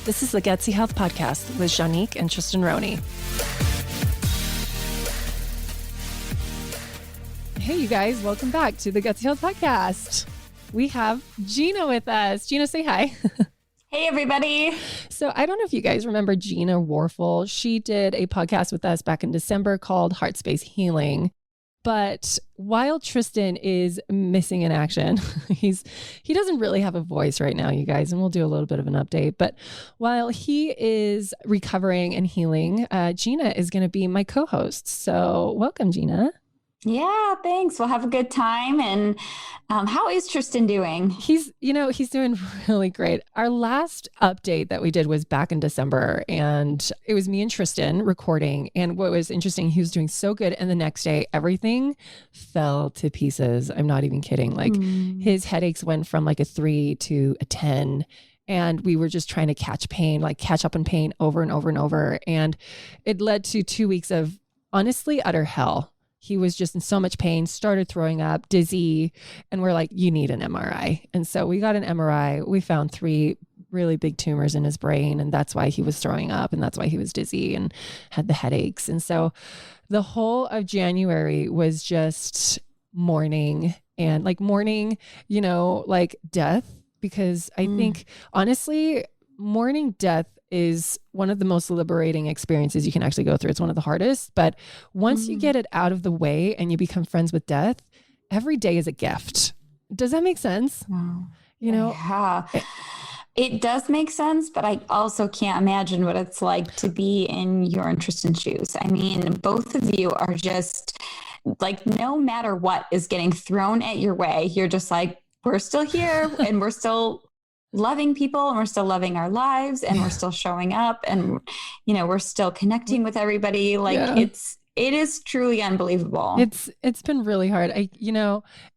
This is the Gutsy Health Podcast with Juanique and Tristan Roney. Hey, you guys, welcome back to the Gutsy Health Podcast. We have Gina with us. Gina, say hi. Hey, everybody. So I don't know if you guys remember Gina Warfel. She did a podcast with us back in December called Heart Space Healing. But while Tristan is missing in action, he doesn't really have a voice right now, you guys, and we'll do a little bit of an update. But while he is recovering and healing, Gina is going to be my co-host. So welcome, Gina. Yeah, thanks. We'll have a good time. And how is Tristan doing? He's doing really great. Our last update that we did was back in December, and it was me and Tristan recording. And what was interesting, he was doing so good. And the next day, everything fell to pieces. I'm not even kidding. Like his headaches went from like a 3 to a 10. And we were just trying to catch up on pain over and over and over. And it led to 2 weeks of honestly utter hell. He was just in so much pain, started throwing up, dizzy, and we're like, you need an MRI. And so we got an MRI. We found 3 really big tumors in his brain, and that's why he was throwing up, and that's why he was dizzy and had the headaches. And so the whole of January was just mourning, like death, because I think, honestly, mourning death is one of the most liberating experiences you can actually go through. It's one of the hardest, but once you get it out of the way and you become friends with death, every day is a gift. Does that make sense? Wow. Yeah. It does make sense, but I also can't imagine what it's like to be in your and Tristan's shoes. I mean, both of you are just like, no matter what is getting thrown at your way, you're just like, we're still here and we're still loving people, and we're still loving our lives, and we're still showing up, and we're still connecting with everybody. It is truly unbelievable. It's been really hard.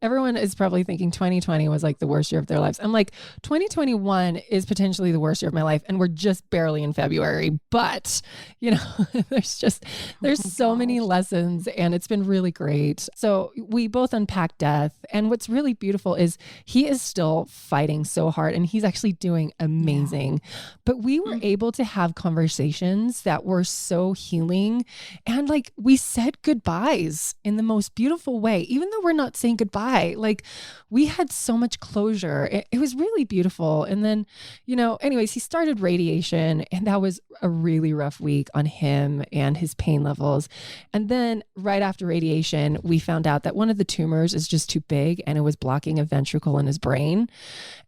Everyone is probably thinking 2020 was like the worst year of their lives. I'm like, 2021 is potentially the worst year of my life, and we're just barely in February. But there's so many lessons, and it's been really great. So we both unpacked death, and what's really beautiful is he is still fighting so hard, and he's actually doing amazing. Yeah. But we were able to have conversations that were so healing, and like, we said goodbyes in the most beautiful way, even though we're not saying goodbye. Like, we had so much closure. It was really beautiful. And then, anyways, he started radiation, and that was a really rough week on him and his pain levels. And then right after radiation, we found out that one of the tumors is just too big, and it was blocking a ventricle in his brain.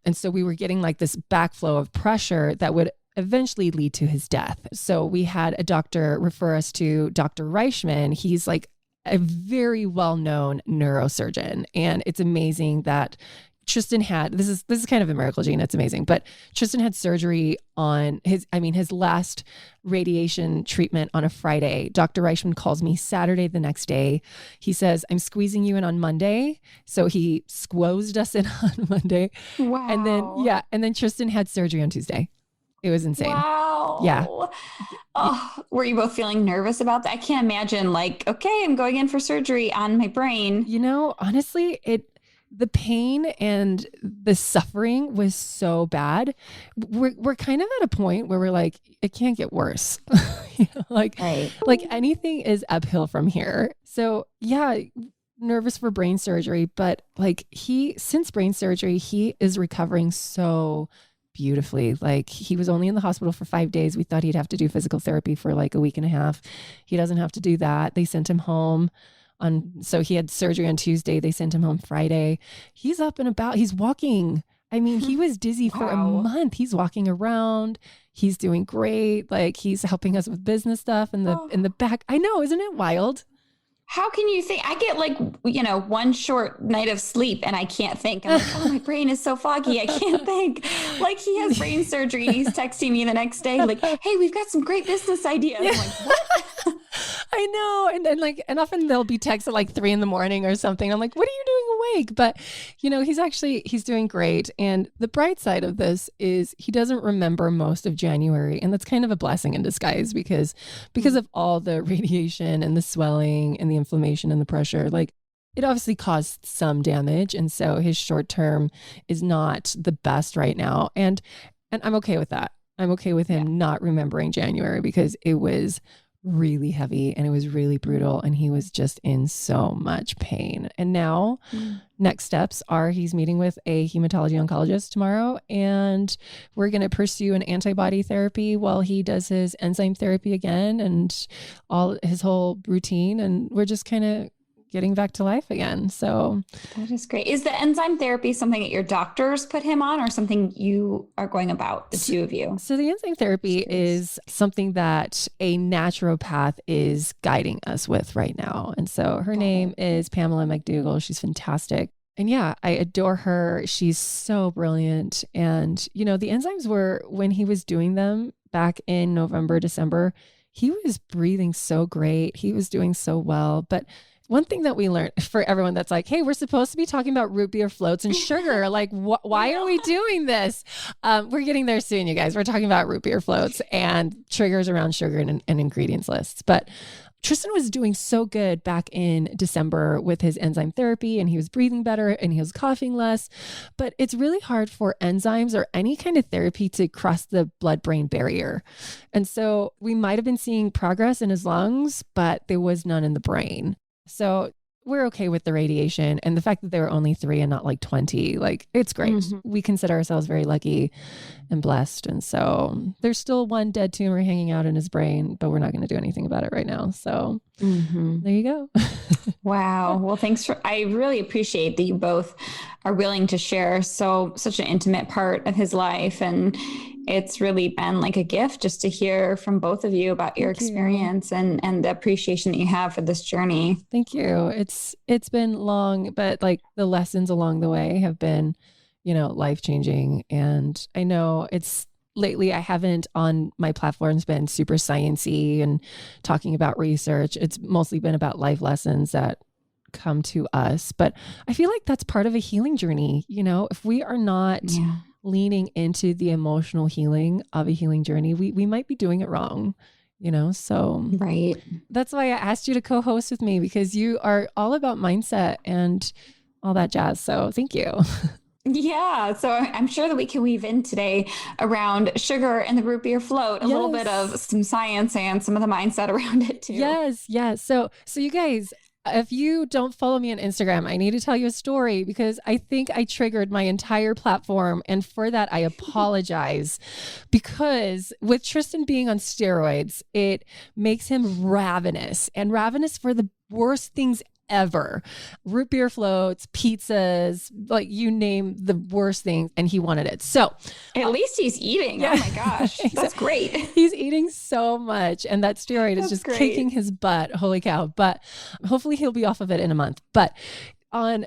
And so we were getting like this backflow of pressure that would eventually lead to his death. So we had a doctor refer us to Dr. Reichman. He's like a very well-known neurosurgeon. And it's amazing that Tristan had, this is kind of a miracle, Gina. It's amazing. But Tristan had surgery on his last radiation treatment on a Friday. Dr. Reichman calls me Saturday the next day. He says, I'm squeezing you in on Monday. So he squozed us in on Monday. Wow. And then Tristan had surgery on Tuesday. It was insane. Wow. Yeah. Oh, were you both feeling nervous about that? I can't imagine, like, okay, I'm going in for surgery on my brain. Honestly, the pain and the suffering was so bad. We're kind of at a point where we're like, it can't get worse. Like anything is uphill from here. So yeah, nervous for brain surgery, but like since brain surgery, he is recovering so beautifully. Like, he was only in the hospital for 5 days. We thought he'd have to do physical therapy for like a week and a half. He doesn't have to do that. They sent him home so he had surgery on Tuesday. They sent him home Friday. He's up and about. He's walking. I mean, he was dizzy for a month. He's walking around. He's doing great. Like, he's helping us with business stuff in the back. I know, isn't it wild? How can you think? I get like, one short night of sleep and I can't think. I'm like, oh, my brain is so foggy. I can't think. Like, he has brain surgery. He's texting me the next day, like, hey, we've got some great business ideas. I'm like, what? I know. And often they'll be texts at like 3 a.m. or something. I'm like, what are you doing awake? But, he's doing great. And the bright side of this is he doesn't remember most of January. And that's kind of a blessing in disguise because of all the radiation and the swelling and the inflammation and the pressure. Like, it obviously caused some damage. And so his short term is not the best right now. And I'm okay with that. I'm okay with him not remembering January because it was really heavy and it was really brutal and he was just in so much pain. And now next steps are he's meeting with a hematology oncologist tomorrow and we're going to pursue an antibody therapy while he does his enzyme therapy again and all his whole routine. And we're just kind of getting back to life again. So that is great. Is the enzyme therapy something that your doctors put him on or something you are going about, the two of you? So the enzyme therapy is something that a naturopath is guiding us with right now. And so her name is Pamela McDougall. She's fantastic. And yeah, I adore her. She's so brilliant. And, you know, the enzymes were, when he was doing them back in November, December, he was breathing so great. He was doing so well. But one thing that we learned for everyone that's like, hey, we're supposed to be talking about root beer floats and sugar. Like, why are we doing this? We're getting there soon, you guys. We're talking about root beer floats and triggers around sugar and ingredients lists. But Tristan was doing so good back in December with his enzyme therapy and he was breathing better and he was coughing less. But it's really hard for enzymes or any kind of therapy to cross the blood-brain barrier. And so we might have been seeing progress in his lungs, but there was none in the brain. So we're okay with the radiation and the fact that there were only 3 and not like 20, like it's great. Mm-hmm. We consider ourselves very lucky and blessed. And so there's still one dead tumor hanging out in his brain, but we're not going to do anything about it right now. So there you go. Wow. Well, I really appreciate that you both are willing to share such an intimate part of his life. And it's really been like a gift just to hear from both of you about your experience and the appreciation that you have for this journey. Thank you. It's been long, but like the lessons along the way have been, you know, life-changing. And I know lately I haven't on my platforms been super sciencey and talking about research. It's mostly been about life lessons that come to us. But I feel like that's part of a healing journey. You know, if we are not leaning into the emotional healing of a healing journey, we might be doing it wrong, you know? So right. That's why I asked you to co-host with me because you are all about mindset and all that jazz. So thank you. Yeah. So I'm sure that we can weave in today around sugar and the root beer float, a little bit of some science and some of the mindset around it too. Yes. So you guys, if you don't follow me on Instagram, I need to tell you a story because I think I triggered my entire platform. And for that, I apologize because with Tristan being on steroids, it makes him ravenous for the worst things ever. Root beer floats, pizzas, like you name the worst thing, and he wanted it. So at least he's eating. Yeah. Oh my gosh. That's great. He's eating so much. And that steroid is just kicking his butt. Holy cow. But hopefully he'll be off of it in a month. But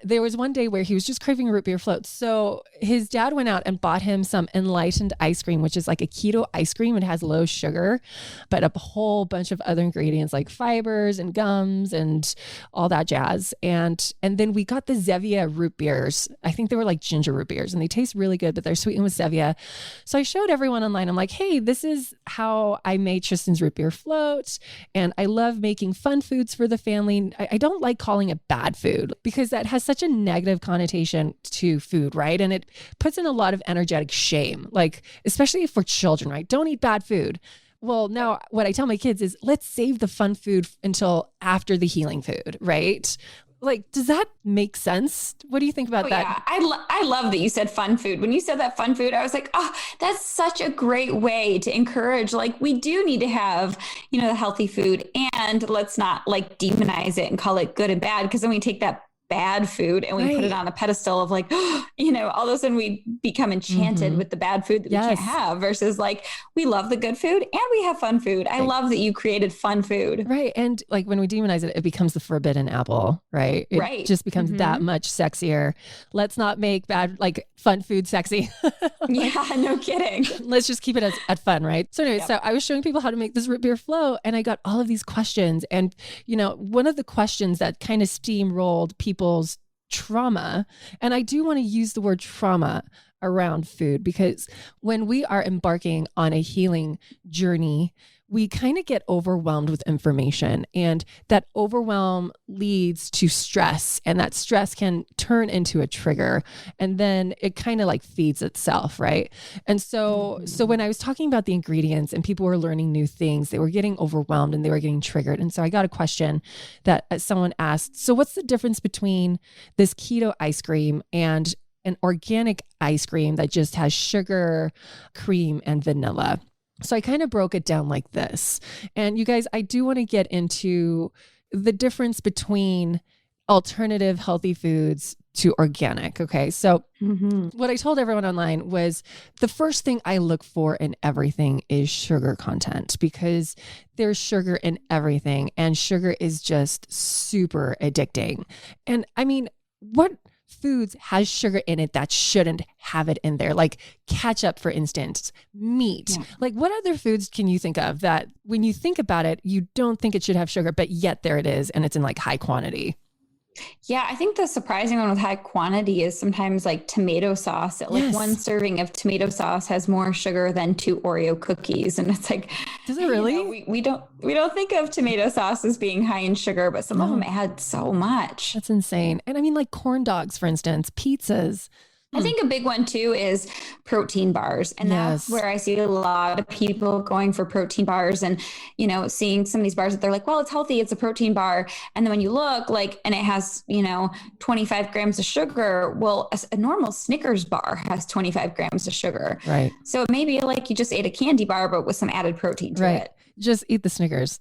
there was one day where he was just craving root beer floats. So his dad went out and bought him some Enlightened ice cream, which is like a keto ice cream. It has low sugar, but a whole bunch of other ingredients like fibers and gums and all that jazz. And then we got the Zevia root beers. I think they were like ginger root beers and they taste really good, but they're sweetened with Zevia. So I showed everyone online. I'm like, hey, this is how I made Tristan's root beer float. And I love making fun foods for the family. I don't like calling it bad food because that has such a negative connotation to food, right? And it puts in a lot of energetic shame, like especially for children, right? Don't eat bad food. Well, now what I tell my kids is let's save the fun food until after the healing food, right? Like, does that make sense? What do you think about that? Yeah. I love that you said fun food. When you said that fun food, I was like, oh, that's such a great way to encourage. Like, we do need to have, you know, the healthy food, and let's not like demonize it and call it good and bad, because then we take that bad food and we put it on a pedestal of like, you know, all of a sudden we become enchanted with the bad food that we can't have, versus like, we love the good food and we have fun food. I love that you created fun food. Right. And like when we demonize it, it becomes the forbidden apple, right? It just becomes that much sexier. Let's not make bad, like fun food sexy. Yeah, no kidding. Let's just keep it at fun, right? So anyway, so I was showing people how to make this root beer float and I got all of these questions. And, you know, one of the questions that kind of steamrolled people's trauma, and I do want to use the word trauma around food, because when we are embarking on a healing journey, we kind of get overwhelmed with information, and that overwhelm leads to stress, and that stress can turn into a trigger, and then it kind of like feeds itself, right? And so when I was talking about the ingredients and people were learning new things, they were getting overwhelmed and they were getting triggered. And so I got a question that someone asked, so what's the difference between this keto ice cream and an organic ice cream that just has sugar, cream, and vanilla? So I kind of broke it down like this. And you guys, I do want to get into the difference between alternative healthy foods to organic. Okay. So what I told everyone online was the first thing I look for in everything is sugar content, because there's sugar in everything and sugar is just super addicting. And I mean, what foods has sugar in it that shouldn't have it in there? Like ketchup, for instance, meat. Yeah. Like what other foods can you think of that when you think about it, you don't think it should have sugar, but yet there it is and it's in like high quantity? Yeah, I think the surprising one with high quantity is sometimes like tomato sauce. Like one serving of tomato sauce has more sugar than 2 Oreo cookies. And it's like, does it really? We don't think of tomato sauce as being high in sugar, but some of them add so much. That's insane. And I mean, like corn dogs, for instance, pizzas. I think a big one too is protein bars. And that's where I see a lot of people going for protein bars and, seeing some of these bars that they're like, well, it's healthy, it's a protein bar. And then when you look and it has, 25 grams of sugar. Well, a normal Snickers bar has 25 grams of sugar. Right. So it may be like you just ate a candy bar, but with some added protein to it. Just eat the Snickers,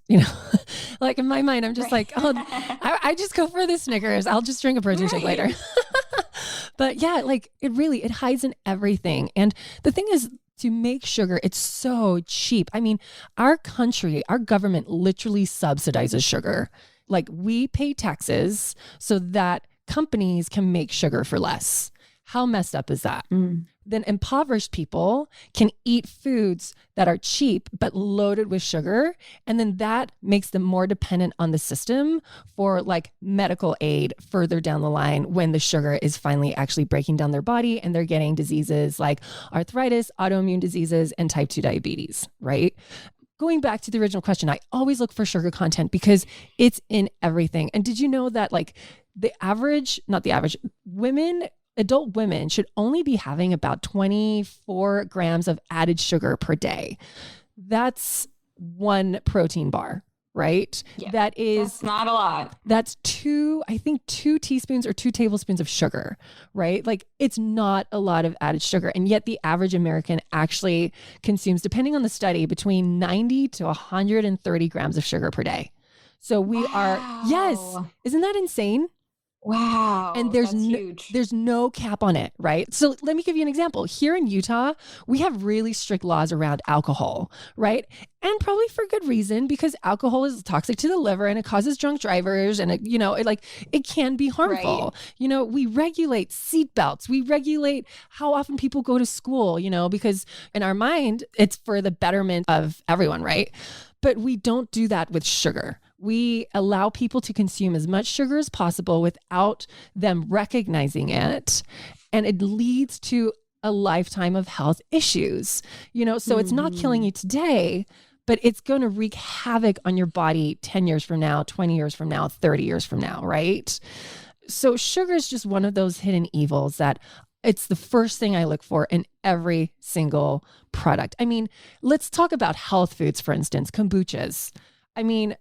like in my mind, I'm just like, oh, I just go for the Snickers. I'll just drink a protein shake later. But yeah, like it hides in everything. And the thing is, to make sugar, it's so cheap. I mean, our country, our government literally subsidizes sugar. Like we pay taxes so that companies can make sugar for less. How messed up is that? Then impoverished people can eat foods that are cheap but loaded with sugar. And then that makes them more dependent on the system for like medical aid further down the line when the sugar is finally actually breaking down their body and they're getting diseases like arthritis, autoimmune diseases, and type 2 diabetes, right? Going back to the original question, I always look for sugar content because it's in everything. And did you know that like adult women should only be having about 24 grams of added sugar per day? That's one protein bar, right? Yeah, that's not a lot. That's 2 teaspoons or 2 tablespoons of sugar, right? Like it's not a lot of added sugar. And yet the average American actually consumes, depending on the study, between 90 to 130 grams of sugar per day. So we isn't that insane? Wow. And there's no cap on it, right? So let me give you an example. Here in Utah, we have really strict laws around alcohol, right? And probably for good reason, because alcohol is toxic to the liver and it causes drunk drivers and it can be harmful. Right. We regulate seatbelts. We regulate how often people go to school, because in our mind, it's for the betterment of everyone, right? But we don't do that with sugar. We allow people to consume as much sugar as possible without them recognizing it. And it leads to a lifetime of health issues, so it's not killing you today, but it's going to wreak havoc on your body 10 years from now, 20 years from now, 30 years from now, right? So sugar is just one of those hidden evils that it's the first thing I look for in every single product. I mean, let's talk about health foods, for instance, kombuchas. I mean,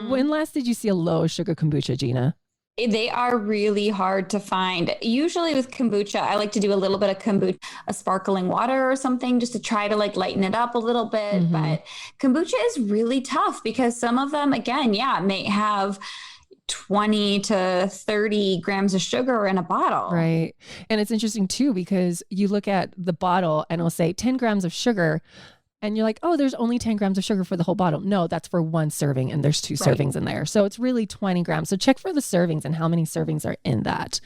when last did you see a low sugar kombucha, Gina? They are really hard to find. Usually with kombucha, I like to do a little bit of kombucha, a sparkling water or something, just to try to like lighten it up a little bit. But kombucha is really tough because some of them, again, may have 20 to 30 grams of sugar in a bottle. Right. And it's interesting too, because you look at the bottle and it'll say 10 grams of sugar. And you're like, oh, there's only 10 grams of sugar for the whole bottle. No, that's for one serving. And there's 2 servings in there. So it's really 20 grams. So check for the servings and how many servings are in that.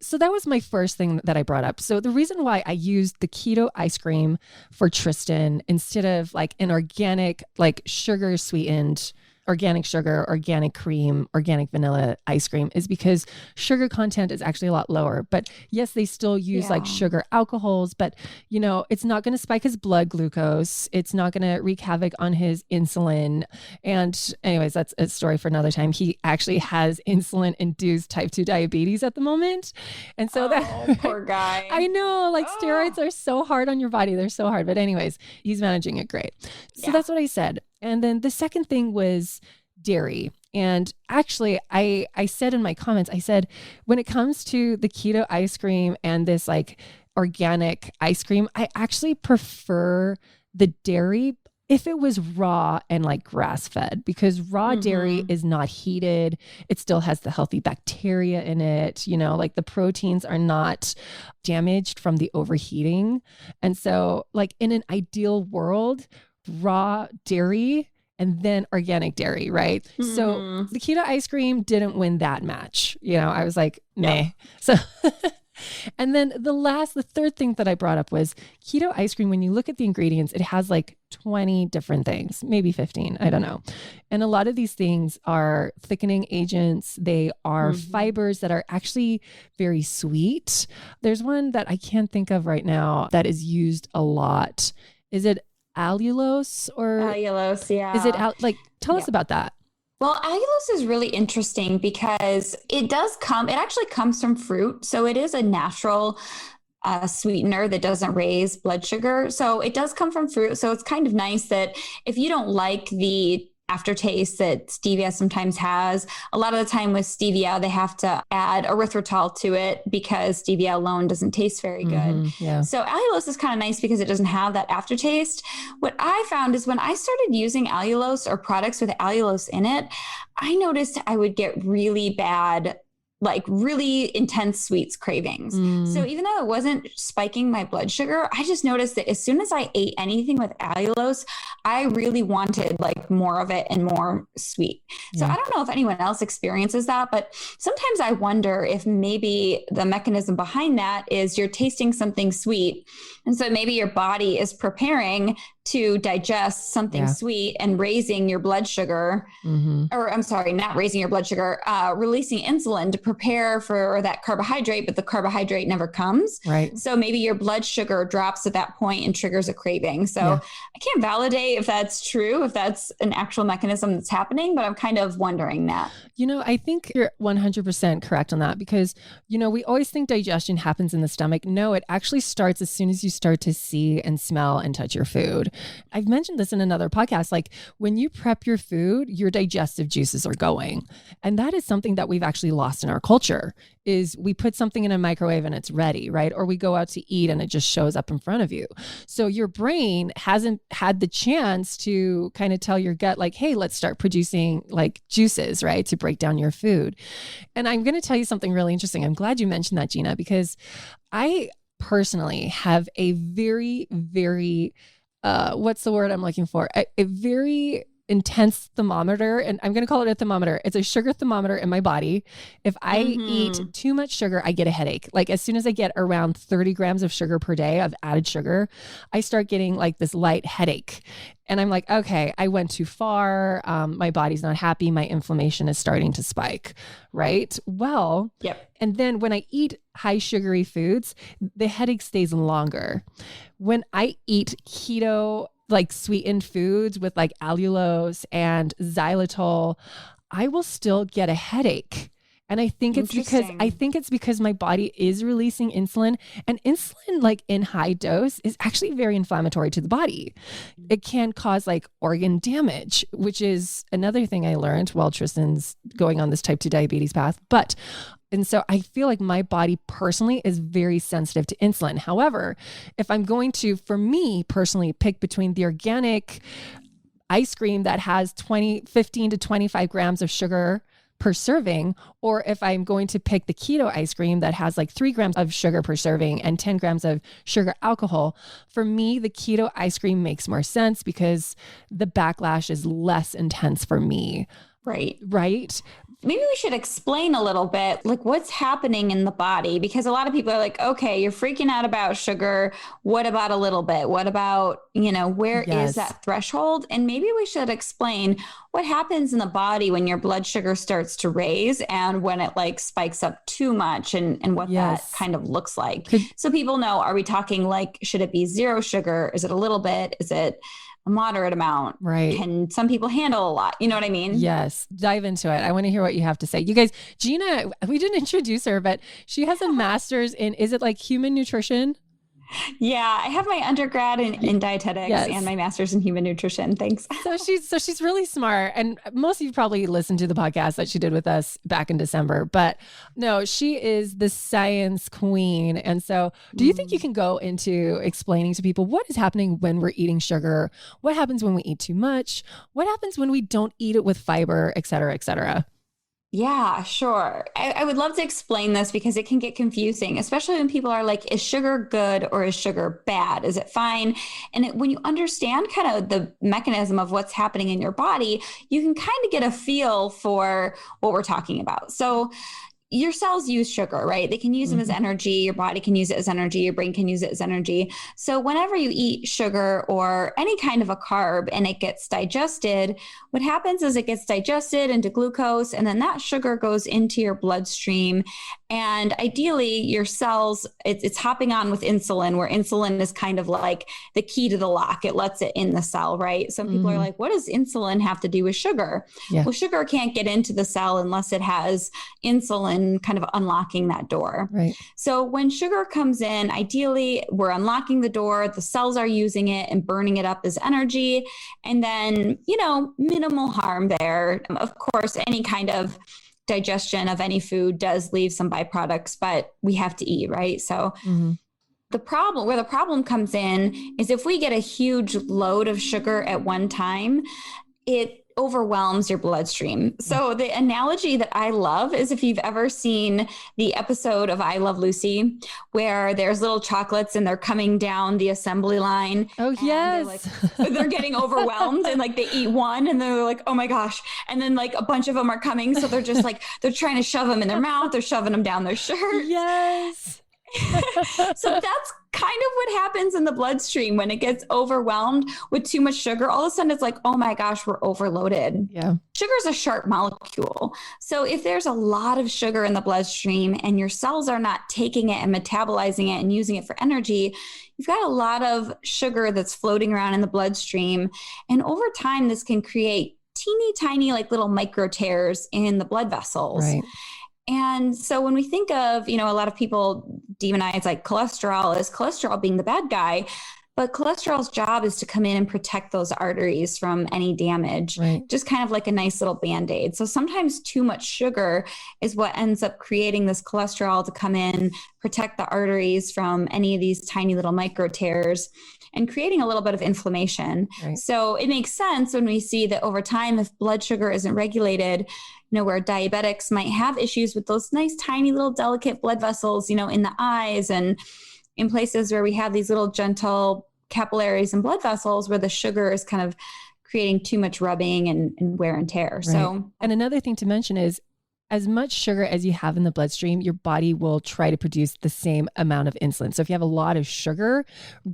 So that was my first thing that I brought up. So the reason why I used the keto ice cream for Tristan instead of like an organic, like sugar sweetened organic sugar, organic cream, organic vanilla ice cream is because sugar content is actually a lot lower. But yes, they still use like sugar alcohols, but you know, it's not going to spike his blood glucose. It's not going to wreak havoc on his insulin. And anyways, that's a story for another time. He actually has insulin induced type 2 diabetes at the moment. And so that poor guy. I know, like steroids are so hard on your body. They're so hard. But anyways, he's managing it great. So that's what I said. And then the second thing was dairy. And actually, I said in my comments, I said, when it comes to the keto ice cream and this like organic ice cream, I actually prefer the dairy if it was raw and like grass fed, because raw dairy is not heated. It still has the healthy bacteria in it. You know, like the proteins are not damaged from the overheating. And so like in an ideal world, raw dairy and then organic dairy, right? So the keto ice cream didn't win that match. You know, I was like, meh. So and then the third thing that I brought up was keto ice cream. When you look at the ingredients, it has like 20 different things, maybe 15, I don't know. And a lot of these things are thickening agents. They are fibers that are actually very sweet. There's one that I can't think of right now that is used a lot. Is it allulose or? Allulose, yeah. Is it tell us about that. Well, allulose is really interesting because it actually comes from fruit. So it is a natural sweetener that doesn't raise blood sugar. So it does come from fruit. So it's kind of nice that if you don't like the aftertaste that stevia sometimes has, a lot of the time with stevia, they have to add erythritol to it because stevia alone doesn't taste very good. So allulose is kind of nice because it doesn't have that aftertaste. What I found is when I started using allulose or products with allulose in it, I noticed I would get really bad, like really intense sweets cravings. So even though it wasn't spiking my blood sugar, I just noticed that as soon as I ate anything with allulose, I really wanted like more of it and more sweet. So I don't know if anyone else experiences that, but sometimes I wonder if maybe the mechanism behind that is you're tasting something sweet. And so maybe your body is preparing to digest something sweet and raising your blood sugar, or I'm sorry, not raising your blood sugar, releasing insulin to prepare for that carbohydrate, but the carbohydrate never comes. Right. So maybe your blood sugar drops at that point and triggers a craving. So I can't validate if that's true, if that's an actual mechanism that's happening, but I'm kind of wondering that. You know, I think you're 100% correct on that because, you know, we always think digestion happens in the stomach. No, it actually starts as soon as you start to see and smell and touch your food. I've mentioned this in another podcast, like when you prep your food, your digestive juices are going. And that is something that we've actually lost in our culture is we put something in a microwave and it's ready, right? Or we go out to eat and it just shows up in front of you. So your brain hasn't had the chance to kind of tell your gut like, hey, let's start producing like juices, right? To break down your food. And I'm going to tell you something really interesting. I'm glad you mentioned that, Gina, because I personally have a very, very what's the word I'm looking for? A very intense thermometer, and I'm going to call it a thermometer. It's a sugar thermometer in my body. If I eat too much sugar, I get a headache. Like as soon as I get around 30 grams of sugar per day of added sugar, I start getting like this light headache. And I'm like, okay, I went too far. My body's not happy. My inflammation is starting to spike, right? Well, and then when I eat high sugary foods, the headache stays longer. When I eat keto, like sweetened foods with like allulose and xylitol, I will still get a headache. And I think it's because my body is releasing insulin, and insulin like in high dose is actually very inflammatory to the body. It can cause like organ damage, which is another thing I learned while Tristan's going on this type 2 diabetes path. And so I feel like my body personally is very sensitive to insulin. However, if I'm going to, for me personally, pick between the organic ice cream that has 15 to 25 grams of sugar per serving, or if I'm going to pick the keto ice cream that has like 3 grams of sugar per serving and 10 grams of sugar alcohol, for me, the keto ice cream makes more sense because the backlash is less intense for me. Right. Right? Maybe we should explain a little bit like what's happening in the body, because a lot of people are like, okay, you're freaking out about sugar. What about a little bit? What about, where is that threshold? And maybe we should explain what happens in the body when your blood sugar starts to raise and when it like spikes up too much, and what that kind of looks like. So people know, are we talking like, should it be zero sugar? Is it a little bit? Is it a moderate amount? Right. Can some people handle a lot? You know what I mean? Yes. Dive into it. I want to hear what you have to say. You guys, Gina, we didn't introduce her, but she has a master's in, is it like human nutrition? Yeah, I have my undergrad in dietetics and my master's in human nutrition. Thanks. So she's really smart. And most of you probably listened to the podcast that she did with us back in December, but no, she is the science queen. And so do you think you can go into explaining to people what is happening when we're eating sugar? What happens when we eat too much? What happens when we don't eat it with fiber, et cetera, et cetera? Yeah, sure. I would love to explain this because it can get confusing, especially when people are like, is sugar good or is sugar bad? Is it fine? And when you understand kind of the mechanism of what's happening in your body, you can kind of get a feel for what we're talking about. So your cells use sugar, right? They can use them as energy. Your body can use it as energy. Your brain can use it as energy. So whenever you eat sugar or any kind of a carb and it gets digested, what happens is it gets digested into glucose, and then that sugar goes into your bloodstream. And ideally, your cells, it's hopping on with insulin, where insulin is kind of like the key to the lock. It lets it in the cell, right? Some people are like, what does insulin have to do with sugar? Yeah. Well, sugar can't get into the cell unless it has insulin kind of unlocking that door. Right. So when sugar comes in, ideally, we're unlocking the door, the cells are using it and burning it up as energy. And then, minimal harm there. Of course, any kind of digestion of any food does leave some byproducts, but we have to eat, right? So the problem comes in is if we get a huge load of sugar at one time, it overwhelms your bloodstream. So the analogy that I love is if you've ever seen the episode of I Love Lucy, where there's little chocolates and they're coming down the assembly line. Oh, yes. They're getting overwhelmed and like they eat one and they're like, oh my gosh. And then like a bunch of them are coming. So they're just like, they're trying to shove them in their mouth. They're shoving them down their shirt. Yes. So that's kind of what happens in the bloodstream when it gets overwhelmed with too much sugar. All of a sudden it's like, oh my gosh, we're overloaded. Yeah. Sugar is a sharp molecule. So if there's a lot of sugar in the bloodstream and your cells are not taking it and metabolizing it and using it for energy, you've got a lot of sugar that's floating around in the bloodstream. And over time, this can create teeny tiny, like little micro tears in the blood vessels. Right. And so when we think of, a lot of people demonize like cholesterol as cholesterol being the bad guy, but cholesterol's job is to come in and protect those arteries from any damage, just kind of like a nice little Band-Aid. So sometimes too much sugar is what ends up creating this cholesterol to come in, protect the arteries from any of these tiny little micro tears and creating a little bit of inflammation. Right. So it makes sense when we see that over time, if blood sugar isn't regulated, where diabetics might have issues with those nice, tiny little delicate blood vessels, in the eyes and in places where we have these little gentle capillaries and blood vessels where the sugar is kind of creating too much rubbing and wear and tear. Right. So, and another thing to mention is as much sugar as you have in the bloodstream, your body will try to produce the same amount of insulin. So if you have a lot of sugar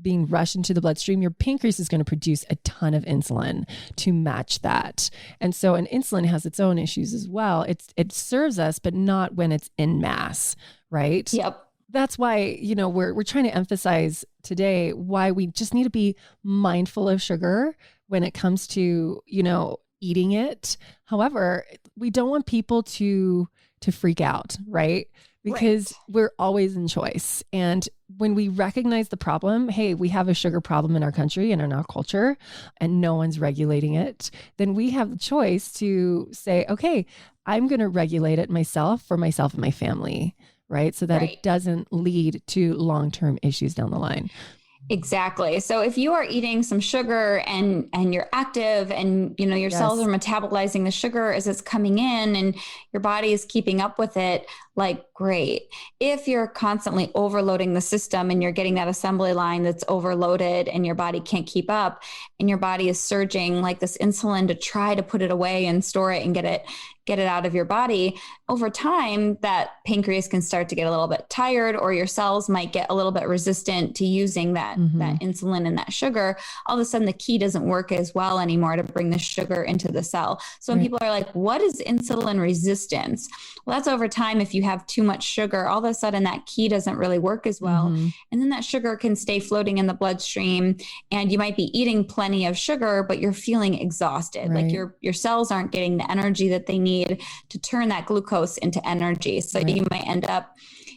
being rushed into the bloodstream, your pancreas is going to produce a ton of insulin to match that. And so an insulin has its own issues as well. It serves us, but not when it's in mass, right? Yep. That's why, we're trying to emphasize today why we just need to be mindful of sugar when it comes to, eating it. However, we don't want people to freak out, right? Because we're always in choice. And when we recognize the problem, hey, we have a sugar problem in our country and in our culture, and no one's regulating it, then we have the choice to say, okay, I'm going to regulate it myself for myself and my family, right? So that it doesn't lead to long-term issues down the line. Exactly. So if you are eating some sugar and you're active and you know your cells Yes. are metabolizing the sugar as it's coming in and your body is keeping up with it, like great. If you're constantly overloading the system and you're getting that assembly line that's overloaded and your body can't keep up and your body is surging like this insulin to try to put it away and store it and get it out of your body, over time that pancreas can start to get a little bit tired, or your cells might get a little bit resistant to using that insulin and that sugar. All of a sudden the key doesn't work as well anymore to bring the sugar into the cell. So when people are like, what is insulin resistance? Well, that's over time. If you have too much sugar, all of a sudden that key doesn't really work as well. And then that sugar can stay floating in the bloodstream, and you might be eating plenty of sugar, but you're feeling exhausted. Like your cells aren't getting the energy that they need to turn that glucose into energy. So you might end up,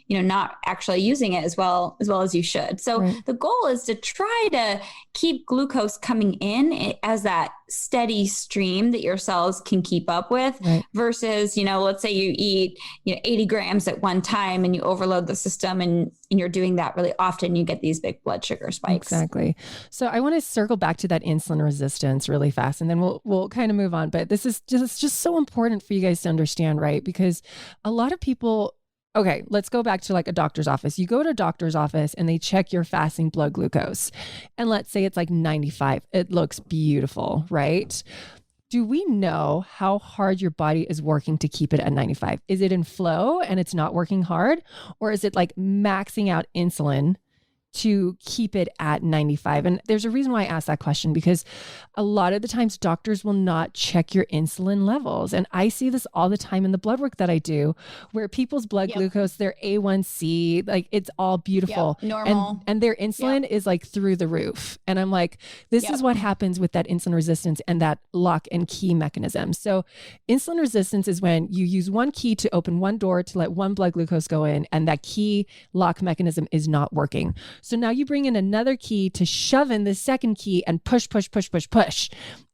not actually using it as well as you should. So the goal is to try to keep glucose coming in as that steady stream that your cells can keep up with versus, let's say you eat, 80 grams at one time and you overload the system and you're doing that really often, you get these big blood sugar spikes. Exactly. So I want to circle back to that insulin resistance really fast, and then we'll kind of move on. But this is just so important for you guys to understand, right? Because a lot of people, okay, let's go back to like a doctor's office. You go to a doctor's office and they check your fasting blood glucose. And let's say it's like 95. It looks beautiful, right? Do we know how hard your body is working to keep it at 95? Is it in flow and it's not working hard? Or is it like maxing out insulin to keep it at 95? And there's a reason why I asked that question, because a lot of the times doctors will not check your insulin levels. And I see this all the time in the blood work that I do, where people's blood glucose, their A1C, like it's all beautiful. Normal. And their insulin is like through the roof. And I'm like, this is what happens with that insulin resistance and that lock and key mechanism. So insulin resistance is when you use one key to open one door to let one blood glucose go in, and that key lock mechanism is not working. So now you bring in another key to shove in the second key and push.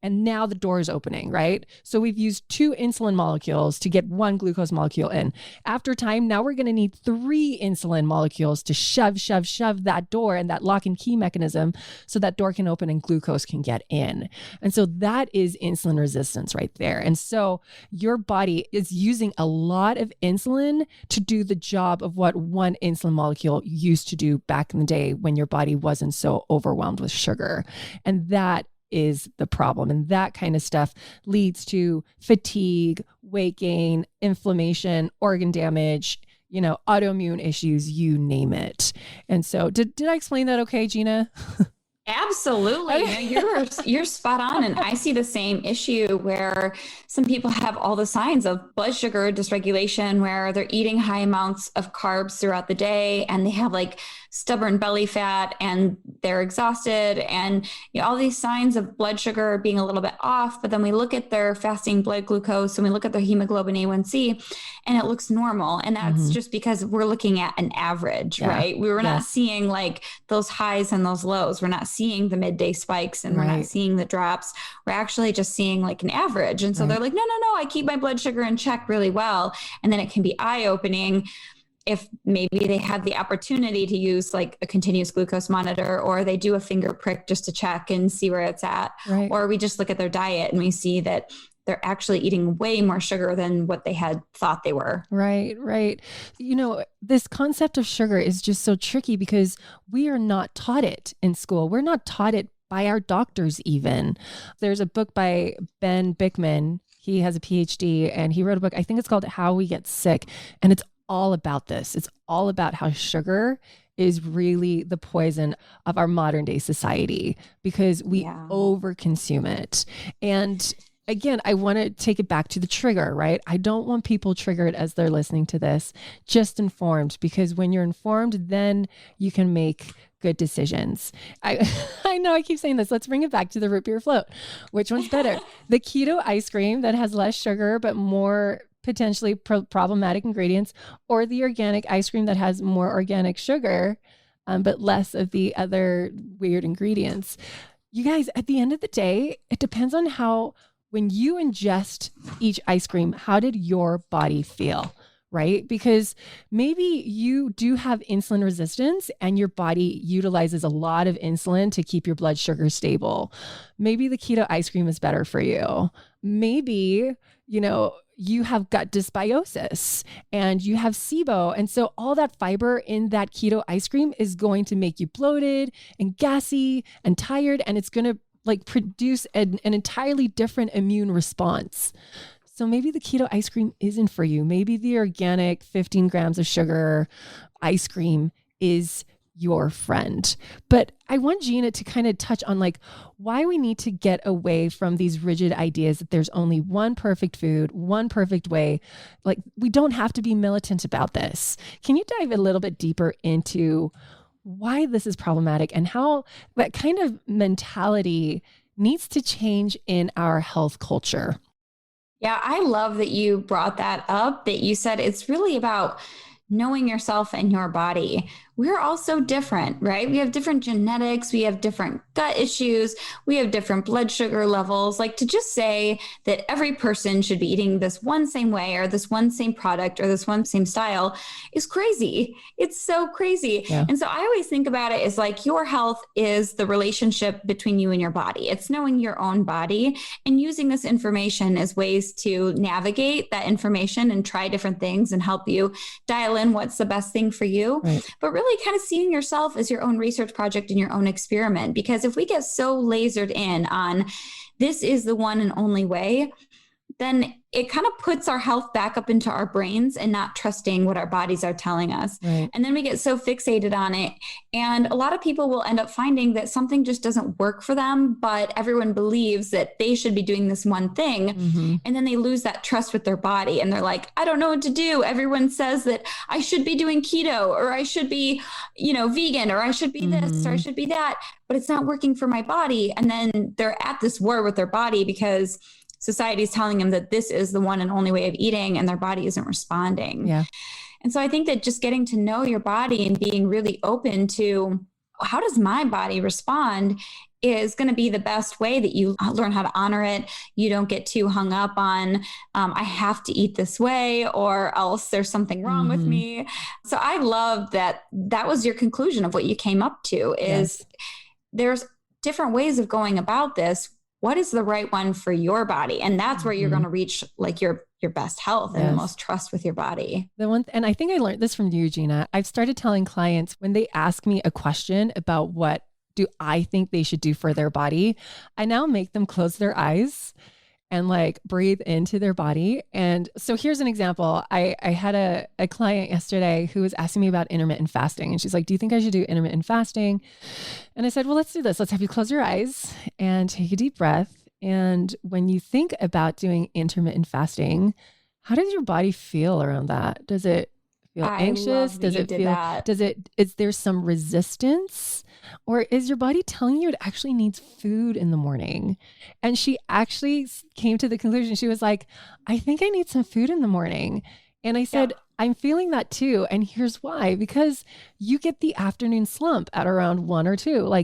And now the door is opening, right? So we've used 2 insulin molecules to get 1 glucose molecule in. After time, now we're going to need 3 insulin molecules to shove that door and that lock and key mechanism so that door can open and glucose can get in. And so that is insulin resistance right there. And so your body is using a lot of insulin to do the job of what 1 insulin molecule used to do back in the day when your body wasn't so overwhelmed with sugar. And that is the problem. And that kind of stuff leads to fatigue, weight gain, inflammation, organ damage, autoimmune issues, you name it. And so did I explain that okay, Gina? Absolutely. Okay. You're spot on. And I see the same issue where some people have all the signs of blood sugar dysregulation, where they're eating high amounts of carbs throughout the day and they have like stubborn belly fat and they're exhausted and all these signs of blood sugar being a little bit off. But then we look at their fasting blood glucose and we look at their hemoglobin A1C and it looks normal. And that's just because we're looking at an average, right? We were not seeing like those highs and those lows. We're not seeing the midday spikes and we're not seeing the drops. We're actually just seeing like an average. And so they're like, no, I keep my blood sugar in check really well. And then it can be eye-opening if maybe they have the opportunity to use like a continuous glucose monitor, or they do a finger prick just to check and see where it's at. Or we just look at their diet and we see that they're actually eating way more sugar than what they had thought they were. Right. This concept of sugar is just so tricky because we are not taught it in school. We're not taught it by our doctors even. There's a book by Ben Bickman. He has a PhD and he wrote a book, I think it's called How We Get Sick. And it's all about this. It's all about how sugar is really the poison of our modern day society because we overconsume it. And again, I want to take it back to the trigger, right? I don't want people triggered as they're listening to this, just informed, because when you're informed, then you can make good decisions. I know I keep saying this. Let's bring it back to the root beer float. Which one's better? The keto ice cream that has less sugar, but more potentially problematic ingredients, or the organic ice cream that has more organic sugar, but less of the other weird ingredients. You guys, at the end of the day, it depends on when you ingest each ice cream, how did your body feel, right? Because maybe you do have insulin resistance and your body utilizes a lot of insulin to keep your blood sugar stable. Maybe the keto ice cream is better for you. Maybe, you have gut dysbiosis and you have SIBO. And so all that fiber in that keto ice cream is going to make you bloated and gassy and tired. And it's going to produce an entirely different immune response. So maybe the keto ice cream isn't for you. Maybe the organic 15 grams of sugar ice cream is your friend. But I want Gina to kind of touch on why we need to get away from these rigid ideas that there's only one perfect food, one perfect way. We don't have to be militant about this. Can you dive a little bit deeper into why this is problematic and how that kind of mentality needs to change in our health culture? Yeah, I love that you brought that up, that you said it's really about knowing yourself and your body. We're all so different, right? We have different genetics. We have different gut issues. We have different blood sugar levels. To just say that every person should be eating this one same way or this one same product or this one same style is crazy. It's so crazy. Yeah. And so I always think about it as your health is the relationship between you and your body. It's knowing your own body and using this information as ways to navigate that information and try different things and help you dial in what's the best thing for you. Right. But really kind of seeing yourself as your own research project and your own experiment. Because if we get so lasered in on this is the one and only way, then it kind of puts our health back up into our brains and not trusting what our bodies are telling us. Right. And then we get so fixated on it. And a lot of people will end up finding that something just doesn't work for them, but everyone believes that they should be doing this one thing. Mm-hmm. And then they lose that trust with their body. And they're like, I don't know what to do. Everyone says that I should be doing keto or I should be, vegan, or I should be this, or I should be that, but it's not working for my body. And then they're at this war with their body because society is telling them that this is the one and only way of eating and their body isn't responding. Yeah. And so I think that just getting to know your body and being really open to how does my body respond is going to be the best way that you learn how to honor it. You don't get too hung up on, I have to eat this way or else there's something wrong with me. So I love that was your conclusion of what you came up to is there's different ways of going about this. What is the right one for your body? And that's where you're going to reach your best health and the most trust with your body. And I think I learned this from you, Gina. I've started telling clients when they ask me a question about what do I think they should do for their body, I now make them close their eyes and breathe into their body. And so here's an example. I had a client yesterday who was asking me about intermittent fasting. And she's like, do you think I should do intermittent fasting? And I said, well, let's do this. Let's have you close your eyes and take a deep breath. And when you think about doing intermittent fasting, how does your body feel around that? Does it feel anxious? Does it feel, is there some resistance? Or is your body telling you it actually needs food in the morning? And she actually came to the conclusion. She was like, I think I need some food in the morning. And I said, I'm feeling that too. And here's why, because you get the afternoon slump at around 1 or 2.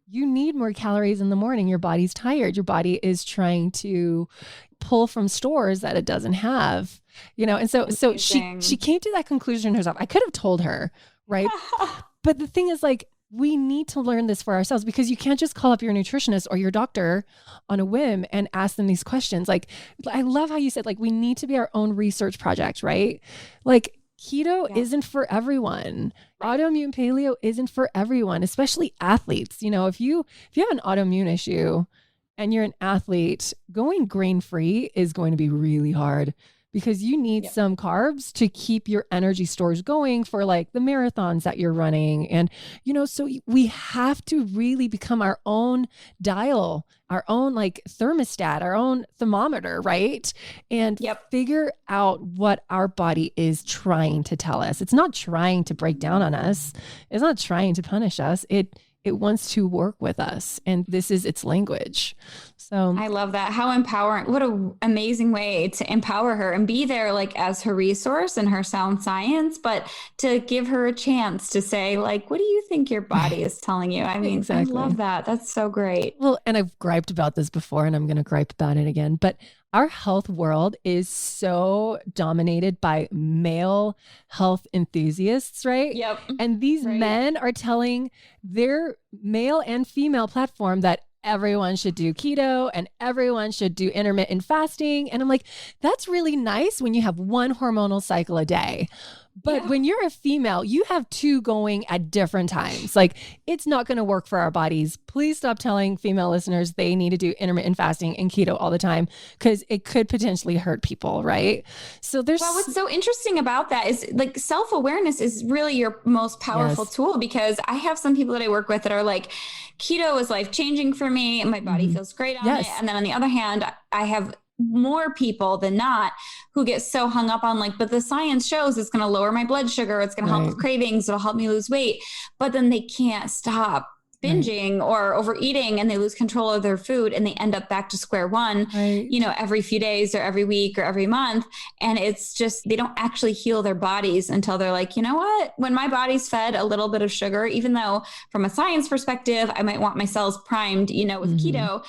You need more calories in the morning. Your body's tired. Your body is trying to pull from stores that it doesn't have, and so she came to that conclusion herself. I could have told her, right? But the thing is we need to learn this for ourselves because you can't just call up your nutritionist or your doctor on a whim and ask them these questions. I love how you said, we need to be our own research project, right? Keto isn't for everyone. Right. Autoimmune paleo isn't for everyone, especially athletes. If you have an autoimmune issue and you're an athlete, going grain-free is going to be really hard because you need some carbs to keep your energy stores going for the marathons that you're running. And, so we have to really become our own dial, our own thermostat, our own thermometer, right? And figure out what our body is trying to tell us. It's not trying to break down on us. It's not trying to punish us. It wants to work with us. And this is its language. So I love that. How empowering. What an amazing way to empower her and be there as her resource and her sound science, but to give her a chance to say what do you think your body is telling you? I mean, exactly. I love that. That's so great. Well, and I've griped about this before and I'm going to gripe about it again, but our health world is so dominated by male health enthusiasts, right? Yep. And these men are telling their male and female platform that everyone should do keto and everyone should do intermittent fasting. And I'm like, that's really nice when you have one hormonal cycle a day. But when you're a female, you have two going at different times. Like, it's not going to work for our bodies. Please stop telling female listeners they need to do intermittent fasting and keto all the time, because it could potentially hurt people, right? So what's so interesting about that is like self-awareness is really your most powerful tool, because I have some people that I work with that are like, keto is life-changing for me and my body feels great on it. And then on the other hand, I have more people than not who get so hung up on like, but the science shows it's going to lower my blood sugar. It's going to help with cravings. It'll help me lose weight. But then they can't stop binging or overeating, and they lose control of their food, and they end up back to square one, you know, every few days or every week or every month. And it's just, they don't actually heal their bodies until they're like, you know what, when my body's fed a little bit of sugar, even though from a science perspective, I might want my cells primed, you know, with keto,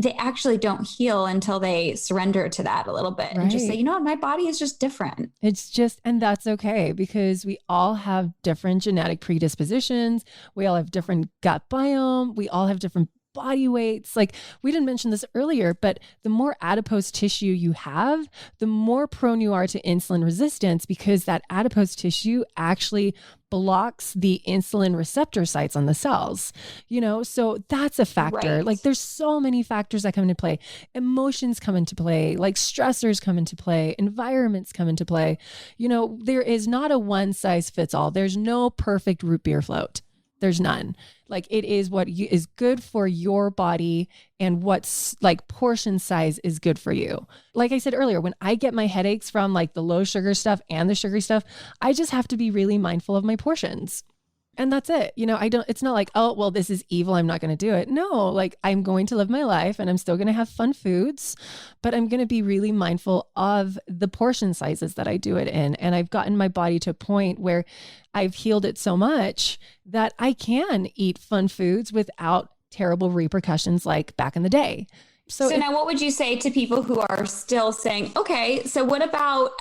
they actually don't heal until they surrender to that a little bit and just say, you know what, my body is just different. It's just, and that's okay, because we all have different genetic predispositions. We all have different gut biome. We all have different body weights. Like, we didn't mention this earlier, but the more adipose tissue you have, the more prone you are to insulin resistance, because that adipose tissue actually blocks the insulin receptor sites on the cells, you know? So that's a factor. Like, there's so many factors that come into play. Emotions come into play, like stressors come into play, environments come into play. You know, there is not a one size fits all. There's no perfect root beer float. There's none. Like, it is what is good for your body, and what's like portion size is good for you. Like I said earlier, when I get my headaches from like the low sugar stuff and the sugary stuff, I just have to be really mindful of my portions. And that's it. You know, it's not like, oh, well, this is evil, I'm not going to do it. No, like, I'm going to live my life and I'm still going to have fun foods, but I'm going to be really mindful of the portion sizes that I do it in. And I've gotten my body to a point where I've healed it so much that I can eat fun foods without terrible repercussions like back in the day. So now what would you say to people who are still saying, okay, so what about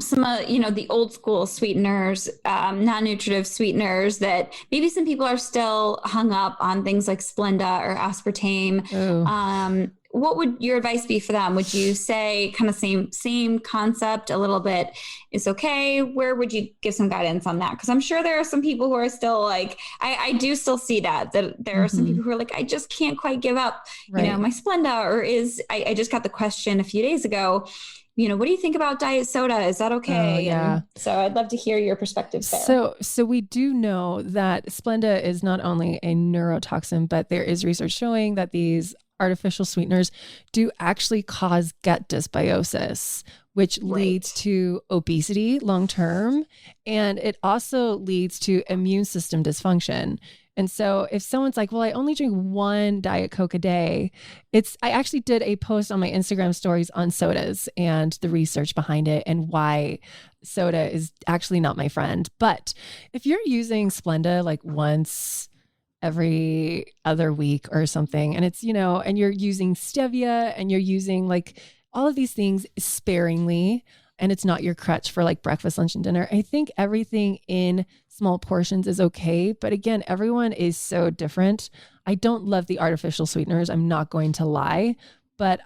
some of, you know, the old school sweeteners, non-nutritive sweeteners that maybe some people are still hung up on, things like Splenda or aspartame? What would your advice be for them? Would you say kind of same concept a little bit is okay? Where would you give some guidance on that? Because I'm sure there are some people who are still like, I do still see that there are some people who are like, I just can't quite give up, you know, my Splenda, or I just got the question a few days ago, you know, what do you think about diet soda? Is that okay? And so I'd love to hear your perspectives there. So we do know that Splenda is not only a neurotoxin, but there is research showing that these artificial sweeteners do actually cause gut dysbiosis, which leads to obesity long-term. And it also leads to immune system dysfunction. And so if someone's like, well, I only drink one Diet Coke a day, I actually did a post on my Instagram stories on sodas and the research behind it and why soda is actually not my friend. But if you're using Splenda like once every other week or something, and it's, you know, and you're using stevia and you're using like all of these things sparingly, and it's not your crutch for like breakfast, lunch, and dinner, I think everything in small portions is okay. But again, everyone is so different. I don't love the artificial sweeteners, I'm not going to lie, but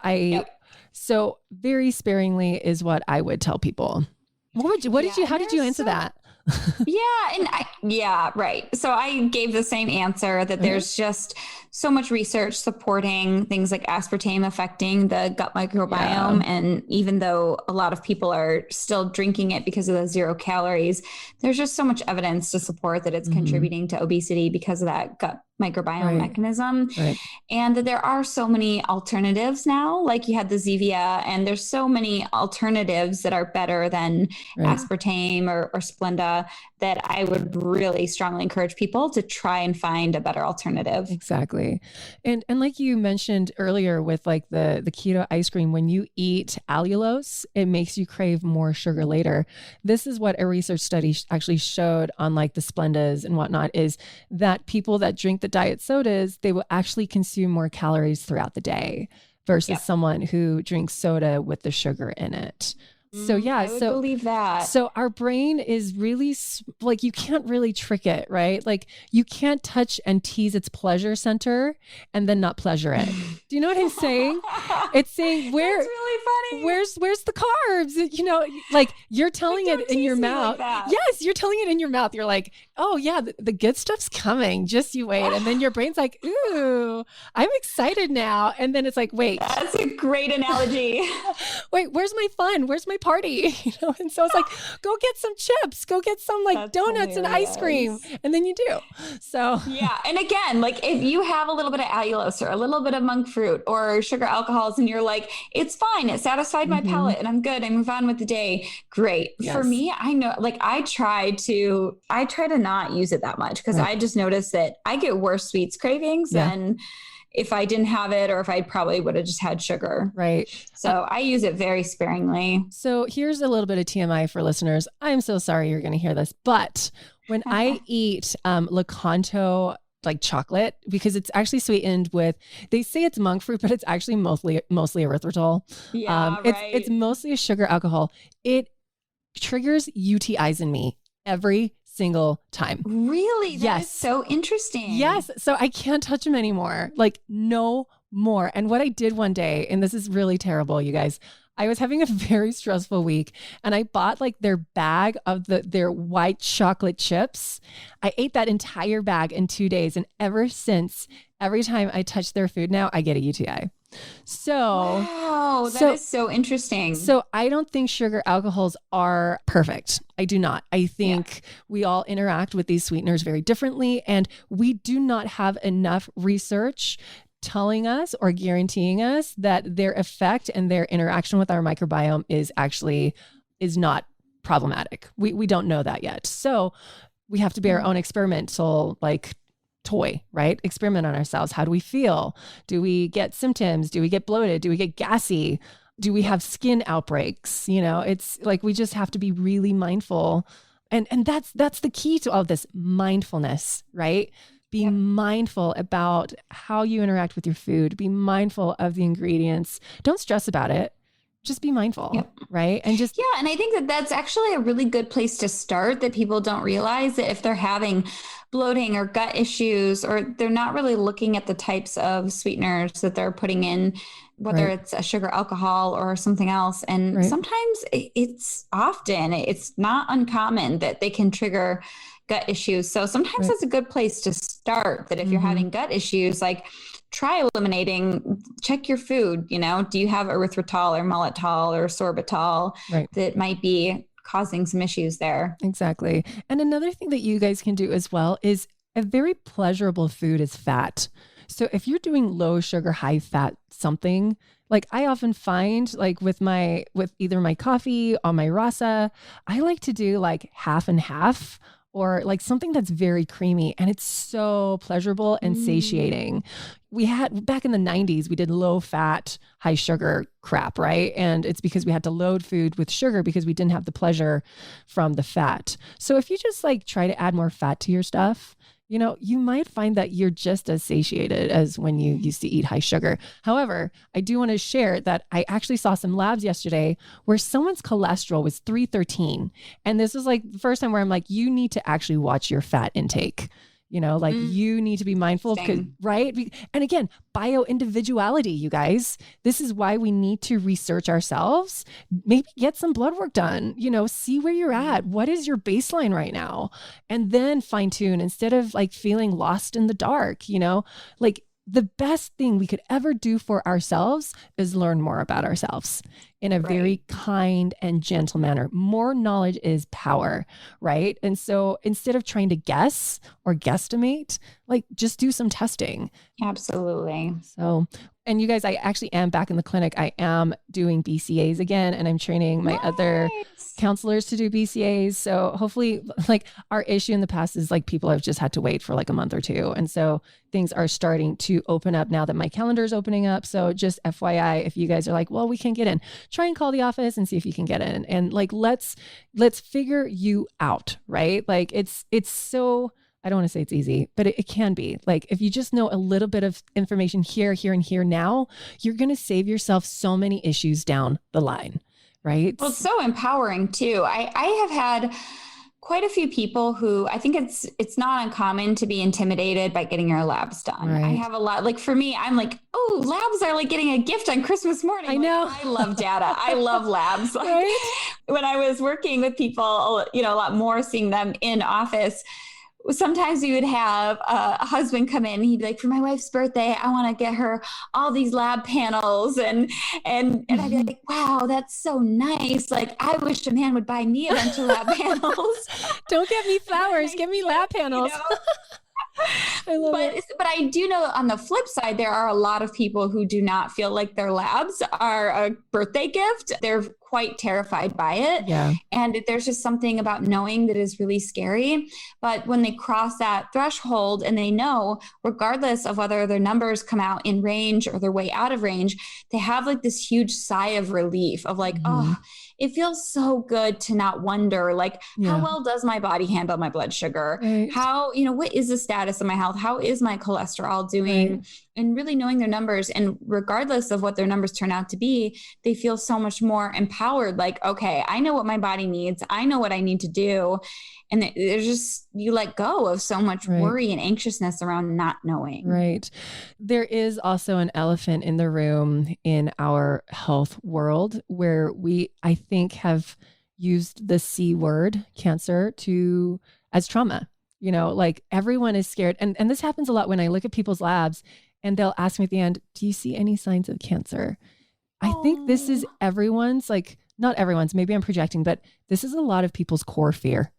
so very sparingly is what I would tell people. How did you answer that? Right. So I gave the same answer, that there's just so much research supporting things like aspartame affecting the gut microbiome. And even though a lot of people are still drinking it because of the 0 calories, there's just so much evidence to support that it's contributing to obesity because of that gut microbiome mechanism. And that there are so many alternatives now, like you had the Zevia, and there's so many alternatives that are better than aspartame or Splenda, that I would really strongly encourage people to try and find a better alternative. Exactly. And like you mentioned earlier with like the keto ice cream, when you eat allulose, it makes you crave more sugar later. This is what a research study actually showed on like the Splendas and whatnot, is that people that drink the diet sodas, they will actually consume more calories throughout the day. versus someone who drinks soda with the sugar in it. So yeah, I would believe that. So our brain is really like, you can't really trick it, right? Like you can't touch and tease its pleasure center and then not pleasure it. Do you know what I'm saying? It's saying That's really funny. Where's the carbs? You know, like you're telling it in your mouth. Like yes, you're telling it in your mouth. You're like, oh yeah, the good stuff's coming. Just you wait. And then your brain's like, ooh, I'm excited now. And then it's like, wait. That's a great analogy. Wait, where's my fun? Where's my party? You know? And so it's like, go get some chips, go get some like donuts and ice cream. And then you do. So yeah. And again, like if you have a little bit of allulose or a little bit of monk fruit or sugar alcohols and you're like, it's fine. It satisfied my palate and I'm good. I move on with the day. Great. Yes. For me, I know, like I try to not use it that much because I just noticed that I get worse sweets cravings than if I didn't have it, or if I probably would have just had sugar. Right. So I use it very sparingly. So here's a little bit of TMI for listeners. I'm so sorry you're going to hear this, but when I eat Lakanto like chocolate, because it's actually sweetened with, they say it's monk fruit, but it's actually mostly erythritol. Yeah, it's mostly a sugar alcohol. It triggers UTIs in me every single time. Really? That is so interesting. Yes. So I can't touch them anymore. Like no more. And what I did one day, and this is really terrible, you guys, I was having a very stressful week and I bought like their bag of their white chocolate chips. I ate that entire bag in 2 days. And ever since, every time I touch their food now, I get a UTI. So, wow, that is so interesting. So I don't think sugar alcohols are perfect. I do not. I think we all interact with these sweeteners very differently, and we do not have enough research telling us or guaranteeing us that their effect and their interaction with our microbiome is not problematic. We don't know that yet. So we have to be our own experimental toy, right? Experiment on ourselves. How do we feel? Do we get symptoms? Do we get bloated? Do we get gassy? Do we have skin outbreaks? You know, it's like, we just have to be really mindful. And that's the key to all of this, mindfulness, right? Be mindful about how you interact with your food. Be mindful of the ingredients. Don't stress about it. Just be mindful, right? And just and I think that that's actually a really good place to start, that people don't realize that if they're having bloating or gut issues, or they're not really looking at the types of sweeteners that they're putting in, whether it's a sugar alcohol or something else. And sometimes it's not uncommon that they can trigger gut issues. So sometimes that's a good place to start, that if you're having gut issues, like try eliminating, check your food, you know, do you have erythritol or maltitol or sorbitol that might be causing some issues there? Exactly. And another thing that you guys can do as well is, a very pleasurable food is fat. So if you're doing low sugar, high fat something, like I often find like with either my coffee or my rasa, I like to do like half and half, or like something that's very creamy, and it's so pleasurable and satiating. We had, back in the 90s, we did low fat, high sugar crap, right? And it's because we had to load food with sugar because we didn't have the pleasure from the fat. So if you just like try to add more fat to your stuff, you know, you might find that you're just as satiated as when you used to eat high sugar. However, I do want to share that I actually saw some labs yesterday where someone's cholesterol was 313. And this was like the first time where I'm like, you need to actually watch your fat intake. You know, like you need to be mindful, right? And again, bio-individuality, you guys. This is why we need to research ourselves, maybe get some blood work done, you know, see where you're at. What is your baseline right now? And then fine tune, instead of like feeling lost in the dark, you know, like the best thing we could ever do for ourselves is learn more about ourselves in a very kind and gentle manner. More knowledge is power, right? And so instead of trying to guess or guesstimate, like just do some testing. Absolutely. So, and you guys, I actually am back in the clinic. I am doing BCAs again, and I'm training my other counselors to do BCAs. So hopefully, like, our issue in the past is like people have just had to wait for like a month or two. And so things are starting to open up now that my calendar is opening up. So just FYI, if you guys are like, well, we can get in, try and call the office and see if you can get in. And like, let's figure you out, right? Like it's so I don't want to say it's easy, but it can be. Like if you just know a little bit of information here, here, and here now, you're going to save yourself so many issues down the line, right? Well, it's so empowering too. I have had quite a few people who I think it's not uncommon to be intimidated by getting your labs done. Right. I have a lot, like for me, I'm like, oh, labs are like getting a gift on Christmas morning. I know. Like, I love data. I love labs. Right? When I was working with people, a lot more, seeing them in office, sometimes we would have a husband come in. He'd be like, for my wife's birthday, I want to get her all these lab panels. And I'd be like, wow, that's so nice. Like, I wish a man would buy me a bunch of lab panels. Don't get me flowers. Give me lab panels. I love it. But I do know on the flip side, there are a lot of people who do not feel like their labs are a birthday gift. They're quite terrified by it. Yeah. And there's just something about knowing that is really scary. But when they cross that threshold and they know, regardless of whether their numbers come out in range or they're way out of range, they have like this huge sigh of relief of like, oh, it feels so good to not wonder, like, how well does my body handle my blood sugar? Right. How, what is the status of my health? How is my cholesterol doing? Right. And really knowing their numbers, and regardless of what their numbers turn out to be, they feel so much more empowered. Like, okay, I know what my body needs. I know what I need to do. And there's just, you let go of so much worry and anxiousness around not knowing. Right. There is also an elephant in the room in our health world where we, I think, have used the C word, cancer, as trauma. Like everyone is scared. And this happens a lot when I look at people's labs and they'll ask me at the end, do you see any signs of cancer? I think this is everyone's, like, not everyone's, maybe I'm projecting, but this is a lot of people's core fear,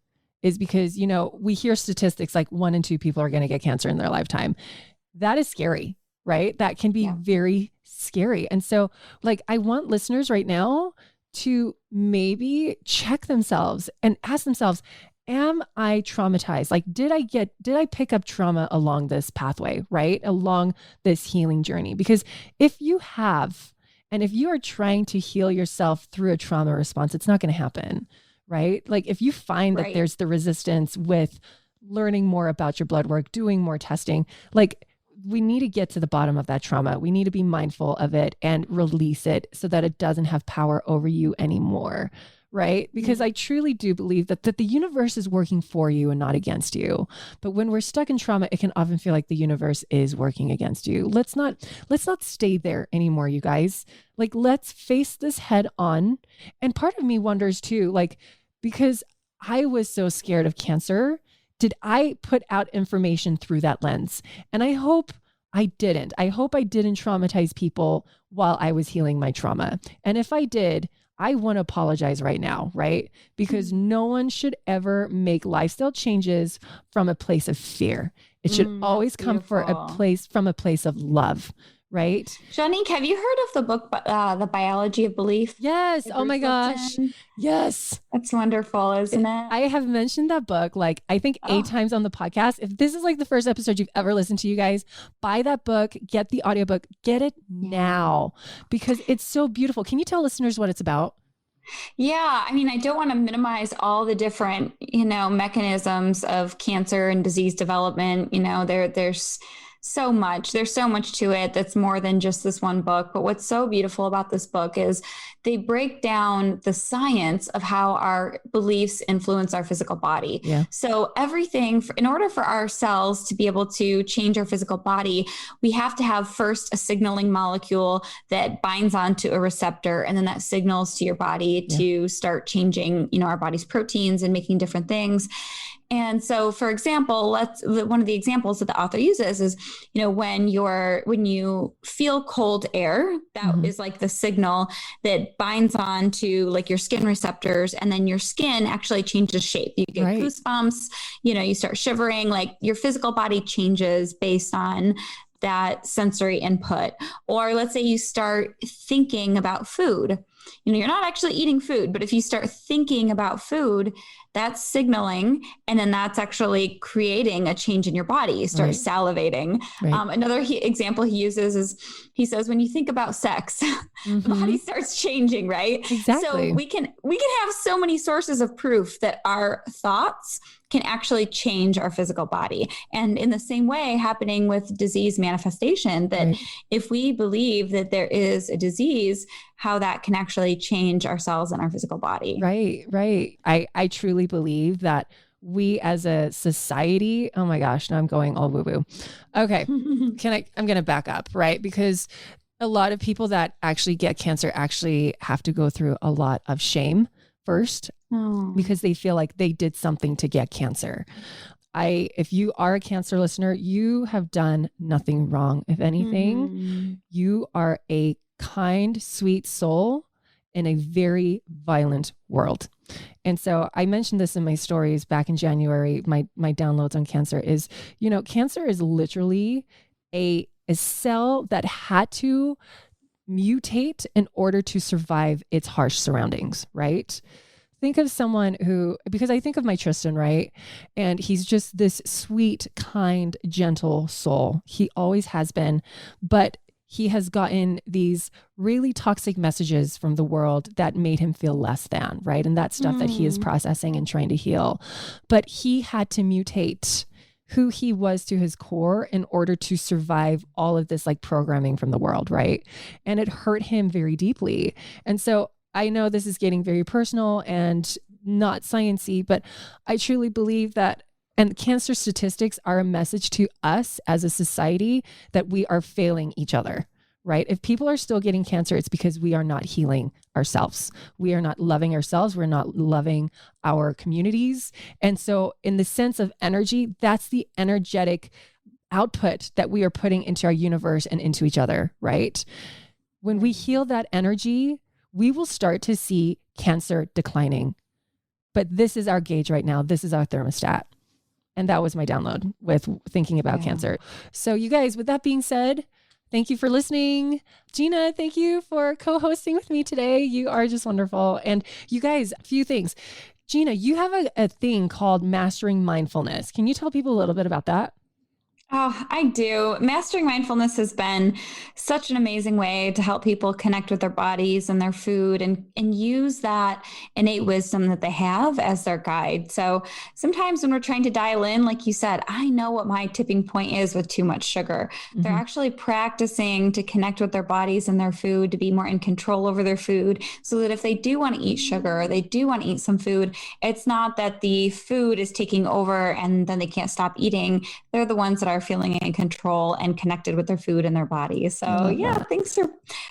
is because, we hear statistics like 1 in 2 people are going to get cancer in their lifetime. That is scary, right? That can be very scary. And so like, I want listeners right now to maybe check themselves and ask themselves, am I traumatized? Like, did I pick up trauma along this pathway, right? Along this healing journey? Because if you have, and if you are trying to heal yourself through a trauma response, it's not going to happen, right? Like if you find that there's the resistance with learning more about your blood work, doing more testing, like we need to get to the bottom of that trauma. We need to be mindful of it and release it so that it doesn't have power over you anymore. Right? Because I truly do believe that the universe is working for you and not against you. But when we're stuck in trauma, it can often feel like the universe is working against you. Let's not stay there anymore, you guys. Like, let's face this head on. And part of me wonders too, like, because I was so scared of cancer, did I put out information through that lens? And I hope I didn't. I hope I didn't traumatize people while I was healing my trauma. And if I did, I want to apologize right now, right? Because no one should ever make lifestyle changes from a place of fear. It should always come from a place of love, right? Juanique, have you heard of the book, The Biology of Belief? Yes. Oh my gosh. Yes. That's wonderful, isn't it? I have mentioned that book, like I think 8 times on the podcast. If this is like the first episode you've ever listened to, you guys, buy that book, get the audiobook, get it now because it's so beautiful. Can you tell listeners what it's about? Yeah. I mean, I don't want to minimize all the different, mechanisms of cancer and disease development. There's so much to it that's more than just this one book. But what's so beautiful about this book is they break down the science of how our beliefs influence our physical body. Yeah. So everything, in order for our cells to be able to change our physical body, we have to have first a signaling molecule that binds onto a receptor, and then that signals to your body to start changing, our body's proteins and making different things. And so, for example, one of the examples that the author uses is, when you feel cold air, that is like the signal that binds on to like your skin receptors, and then your skin actually changes shape. You get goosebumps, you start shivering, like your physical body changes based on that sensory input. Or let's say you start thinking about food. you're not actually eating food, but if you start thinking about food, that's signaling. And then that's actually creating a change in your body. You start salivating. Another example he uses is, he says, when you think about sex, the body starts changing, right? Exactly. So we can have so many sources of proof that our thoughts can actually change our physical body. And in the same way, happening with disease manifestation, that if we believe that there is a disease, how that can actually change our cells and our physical body. Right. I truly believe that we as a society, oh my gosh, now I'm going all woo-woo. Okay. I'm going to back up, right? Because a lot of people that actually get cancer actually have to go through a lot of shame first, because they feel like they did something to get cancer. If you are a cancer listener, you have done nothing wrong. If anything, you are a kind, sweet soul in a very violent world. And so I mentioned this in my stories back in January, my downloads on cancer is, cancer is literally a cell that had to mutate in order to survive its harsh surroundings, right? Think of someone who, because I think of my Tristan, right? And he's just this sweet, kind, gentle soul. He always has been, but he has gotten these really toxic messages from the world that made him feel less than, right? And that's stuff that he is processing and trying to heal. But he had to mutate who he was to his core in order to survive all of this like programming from the world, right? And it hurt him very deeply. And so I know this is getting very personal and not sciencey, but I truly believe that, and cancer statistics are a message to us as a society that we are failing each other, right? If people are still getting cancer, it's because we are not healing ourselves. We are not loving ourselves. We're not loving our communities. And so in the sense of energy, that's the energetic output that we are putting into our universe and into each other, right? When we heal that energy, we will start to see cancer declining. But this is our gauge right now. This is our thermostat. And that was my download with thinking about cancer. So you guys, with that being said, thank you for listening. Gina, thank you for co-hosting with me today. You are just wonderful. And you guys, a few things. Gina, you have a thing called Mastering Mindfulness. Can you tell people a little bit about that? Oh, I do. Mastering mindfulness has been such an amazing way to help people connect with their bodies and their food and use that innate wisdom that they have as their guide. So sometimes when we're trying to dial in, like you said, I know what my tipping point is with too much sugar. They're actually practicing to connect with their bodies and their food, to be more in control over their food, so that if they do want to eat sugar or they do want to eat some food, it's not that the food is taking over and then they can't stop eating. They're the ones that are feeling in control and connected with their food and their body. So thanks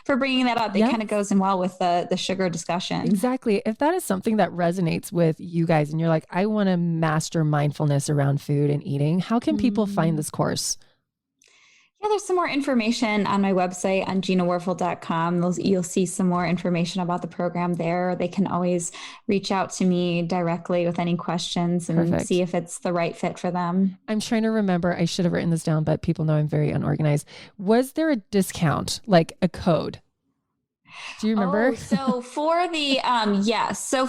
for bringing that up. It kind of goes in well with the sugar discussion. Exactly. If that is something that resonates with you guys and you're like, I want to master mindfulness around food and eating, how can people find this course? Yeah, there's some more information on my website on ginawerfel.com. You'll see some more information about the program there. They can always reach out to me directly with any questions and see if it's the right fit for them. I'm trying to remember. I should have written this down, but people know I'm very unorganized. Was there a discount, like a code? Do you remember? So for the, yes. So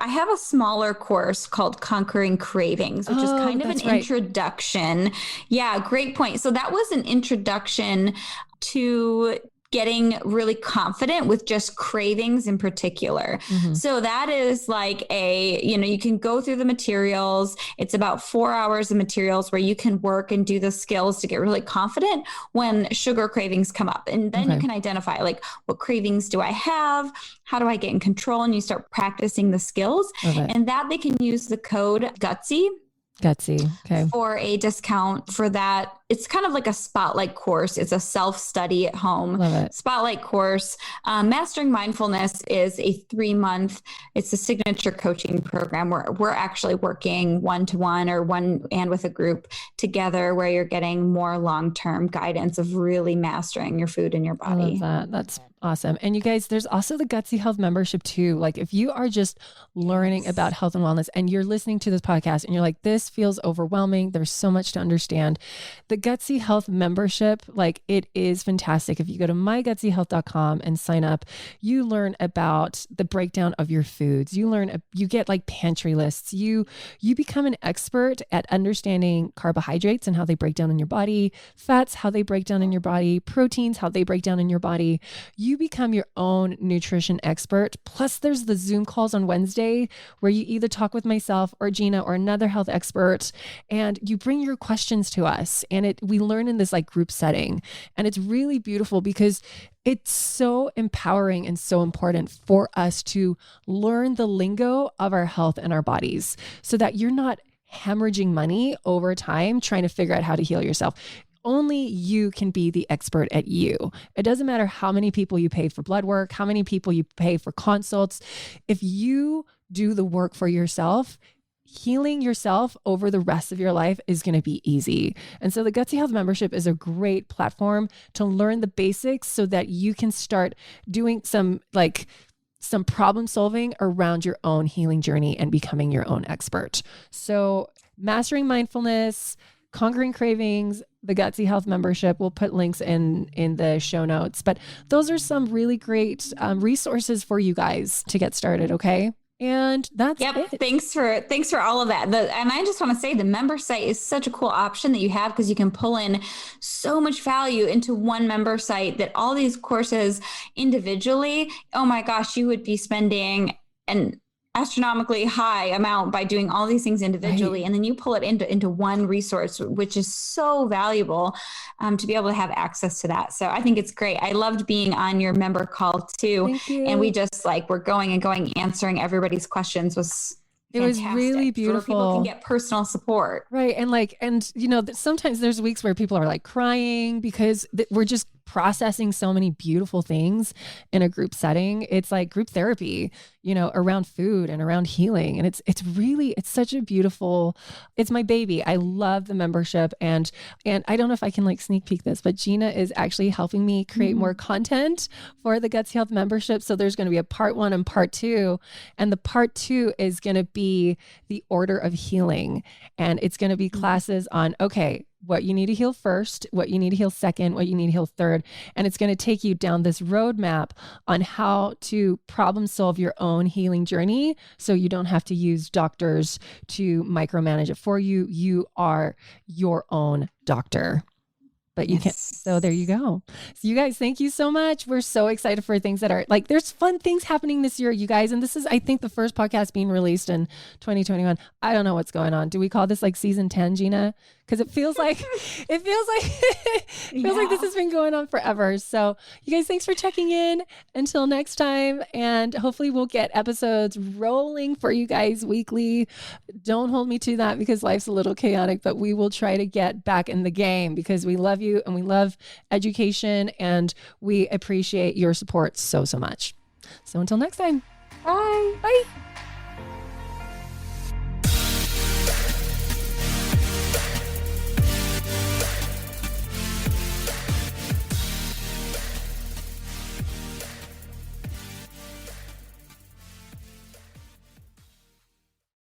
I have a smaller course called Conquering Cravings, which is kind of an introduction. Yeah, great point. So that was an introduction to getting really confident with just cravings in particular. So that is like you can go through the materials. It's about 4 hours of materials where you can work and do the skills to get really confident when sugar cravings come up. And then you can identify like, what cravings do I have? How do I get in control? And you start practicing the skills. And that they can use the code Gutsy. Okay. For a discount for that. It's kind of like a spotlight course. It's a self-study at home spotlight course. Mastering Mindfulness is a 3-month, it's a signature coaching program where we're actually working one-to-one or one and with a group together, where you're getting more long-term guidance of really mastering your food and your body. I love that. That's Awesome. And you guys, there's also the Gutsy Health membership too. Like if you are just learning about health and wellness and you're listening to this podcast and you're like, this feels overwhelming, there's so much to understand. The Gutsy Health membership, like it is fantastic. If you go to mygutsyhealth.com and sign up, you learn about the breakdown of your foods. You get like pantry lists. You become an expert at understanding carbohydrates and how they break down in your body, fats, how they break down in your body, proteins, how they break down in your body. You become your own nutrition expert. Plus there's the Zoom calls on Wednesday where you either talk with myself or Gina or another health expert and you bring your questions to us and we learn in this like group setting. And it's really beautiful because it's so empowering and so important for us to learn the lingo of our health and our bodies so that you're not hemorrhaging money over time trying to figure out how to heal yourself. Only you can be the expert at you. It doesn't matter how many people you pay for blood work, how many people you pay for consults. If you do the work for yourself, healing yourself over the rest of your life is going to be easy. And so the Gutsy Health membership is a great platform to learn the basics so that you can start doing some problem solving around your own healing journey and becoming your own expert. So mastering mindfulness, conquering cravings, the Gutsy Health membership. We'll put links in the show notes, but those are some really great resources for you guys to get started. Okay. And that's it. Thanks for all of that. And I just want to say the member site is such a cool option that you have because you can pull in so much value into one member site that all these courses individually, oh my gosh, you would be spending an astronomically high amount by doing all these things individually. Right. And then you pull it into one resource, which is so valuable to be able to have access to that. So I think it's great. I loved being on your member call too. Thank you. And we just we're going and going, answering everybody's questions was fantastic. It was really beautiful. Where people can get personal support. Right. And sometimes there's weeks where people are like crying because we're just processing so many beautiful things in a group setting. It's like group therapy, around food and around healing. And it's such a beautiful, it's my baby. I love the membership. And I don't know if I can sneak peek this, but Gina is actually helping me create more content for the Gutsy Health membership. So there's going to be a part 1 and part 2. And the part 2 is going to be the order of healing. And it's going to be classes on, what you need to heal first, what you need to heal second, what you need to heal third. And it's going to take you down this roadmap on how to problem solve your own healing journey so you don't have to use doctors to micromanage it for you. You are your own doctor. But you can't. So there you go. So you guys, thank you so much. We're so excited for things that are there's fun things happening this year, you guys. And this is, I think, the first podcast being released in 2021. I don't know what's going on. Do we call this season 10, Gina? Because it feels like this has been going on forever. So you guys, thanks for checking in. Until next time, and hopefully we'll get episodes rolling for you guys weekly. Don't hold me to that because life's a little chaotic, but we will try to get back in the game because we love you and we love education and we appreciate your support so much. So until next time. Bye. Bye.